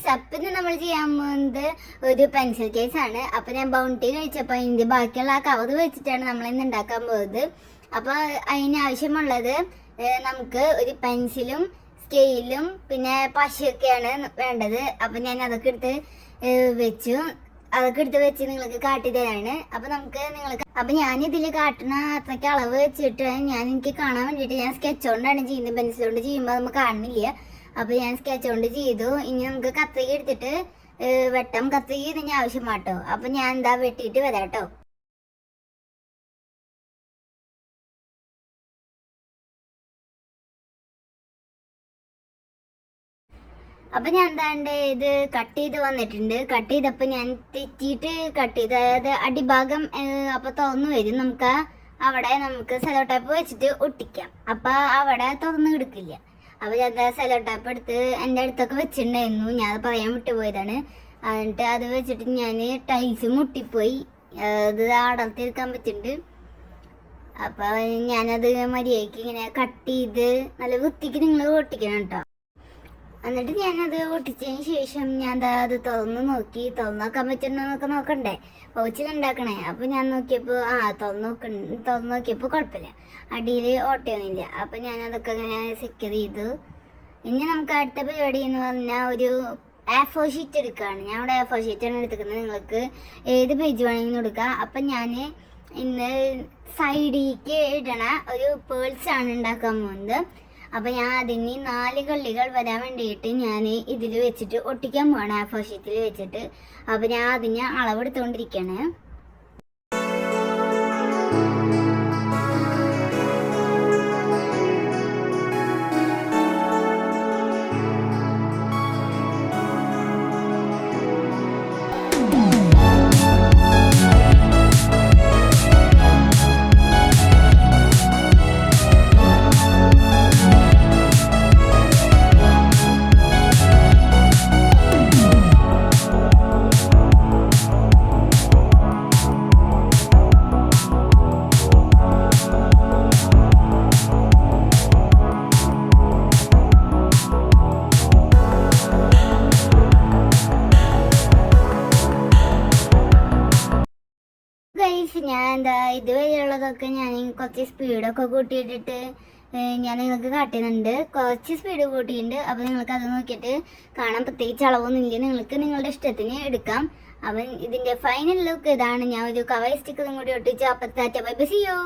Guys, അപ്പൊ നമ്മൾ ചെയ്യാൻ പോകുന്നത് ഒരു പെൻസിൽ കേസ് ആണ്. അപ്പൊ ഞാൻ ബൗണ്ടി കഴിച്ചപ്പോ ഇതിന്റെ ബാക്കിയുള്ള ആ കവർ വെച്ചിട്ടാണ് നമ്മൾ ഇന്ന് ഉണ്ടാക്കാൻ പോകുന്നത്. അപ്പൊ അതിന് ആവശ്യമുള്ളത് നമുക്ക് ഒരു പെൻസിലും സ്കെയിലും പിന്നെ പശയൊക്കെയാണ് വേണ്ടത്. അപ്പൊ ഞാൻ അതൊക്കെ എടുത്ത് വെച്ച് നിങ്ങൾക്ക് കാട്ടി തരാണ്. അപ്പൊ ഞാൻ ഇതിൽ കാട്ടുന്ന അത്രയ്ക്ക് അളവ് വെച്ചിട്ട് എനിക്ക് കാണാൻ വേണ്ടിയിട്ട് ഞാൻ സ്കെച്ച് കൊണ്ടാണ് ചെയ്യുന്നത്. പെൻസിൽ കൊണ്ട് ചെയ്യുമ്പോൾ നമുക്ക് കാണുന്നില്ല. അപ്പൊ ഞാൻ സ്കെച്ച് കൊണ്ട് ചെയ്തു. ഇനി നമുക്ക് കത്രിക എടുത്തിട്ട് വെട്ടം. കത്രിക ഇതിന് ആവശ്യമാട്ടോ. അപ്പൊ ഞാൻ എന്താ വെട്ടിയിട്ട് വരാട്ടോ. അപ്പൊ ഞാൻ എന്താണ്ട് ഇത് കട്ട് ചെയ്ത് വന്നിട്ടുണ്ട്. കട്ട് ചെയ്തപ്പോ ഞാൻ തെറ്റിയിട്ട് കട്ട് ചെയ്ത്, അതായത് അടിഭാഗം അപ്പൊ തുറന്നു വരും. അവിടെ നമുക്ക് സെലോ ടേപ്പ് വെച്ചിട്ട് ഒട്ടിക്കാം. അപ്പൊ അവിടെ തുറന്നു കിടക്കില്ല. അപ്പൊ ഞാൻ സെലോ ടേപ്പ് എടുത്ത് എൻ്റെ അടുത്തൊക്കെ വെച്ചിട്ടുണ്ടായിരുന്നു. ഞാൻ അത് പറയാൻ വിട്ടുപോയതാണ്. എന്നിട്ട് അത് വെച്ചിട്ട് ഞാൻ ടൈൽസ് മുട്ടിപ്പോയി. അത് അടർത്തിയെടുക്കാൻ പറ്റുന്നുണ്ട്. അപ്പൊ ഞാനത് മര്യാദയ്ക്ക് ഇങ്ങനെ കട്ട് ചെയ്ത് നല്ല വൃത്തിക്ക് നിങ്ങൾ ഒട്ടിക്കണം കേട്ടോ. എന്നിട്ട് ഞാനത് ഒട്ടിച്ചതിന് ശേഷം ഞാൻ അത് തുറന്ന് നോക്കാൻ പറ്റുന്നൊക്കെ നോക്കണ്ടേ, പൗച്ചിൽ ഉണ്ടാക്കണേ. അപ്പൊ ഞാൻ നോക്കിയപ്പോ തുറന്ന് നോക്കിയപ്പോ കുഴപ്പമില്ല, അടിയിൽ ഓട്ടയൊന്നുമില്ല. അപ്പൊ ഞാൻ അതൊക്കെ ഇങ്ങനെ സെക്യൂർ ചെയ്തു. ഇനി നമുക്ക് അടുത്ത പരിപാടി എന്ന് പറഞ്ഞാൽ ഒരു A4 ഷീറ്റ് എടുക്കുകയാണ്. ഞാൻ ഇവിടെ A4 ഷീറ്റാണ് എടുക്കുന്നത്. നിങ്ങൾക്ക് ഏത് പേജ് വേണമെങ്കിലും എടുക്കാം. അപ്പൊ ഞാൻ ഇന്ന് സൈഡിലേക്ക് ഇടണ ഒരു പേൾസ് ആണ് ഉണ്ടാക്കാൻ പോകുന്നത്. അപ്പൊ ഞാൻ അതിന് 4 കള്ളികൾ വരാൻ വേണ്ടിയിട്ട് ഞാൻ ഇതിൽ വെച്ചിട്ട് ഒട്ടിക്കാൻ പോവാണ്, A4 ഷീറ്റിൽ വെച്ചിട്ട്. അപ്പൊ ഞാൻ അതിന് അളവെടുത്തോണ്ടിരിക്കാണ്. ഞാൻ ഇതുവരെയുള്ളതൊക്കെ ഞാൻ കുറച്ച് സ്പീഡൊക്കെ കൂട്ടിയിട്ടിട്ട് ഞാൻ നിങ്ങൾക്ക് കാട്ടുന്നുണ്ട്. കുറച്ച് സ്പീഡ് കൂട്ടിയിട്ടുണ്ട്. അപ്പോൾ നിങ്ങൾക്ക് അത് നോക്കിയിട്ട് കാണാൻ. പ്രത്യേകിച്ച് അളവൊന്നുമില്ല, നിങ്ങൾക്ക് നിങ്ങളുടെ ഇഷ്ടത്തിന് എടുക്കാം. അപ്പം ഇതിൻ്റെ ഫൈനൽ ലുക്ക് ഇതാണ്. ഞാൻ ഒരു കവർ സ്റ്റിക്കറും കൂടി ഒട്ടിച്ച്. അപ്പം tata bye bye, see U.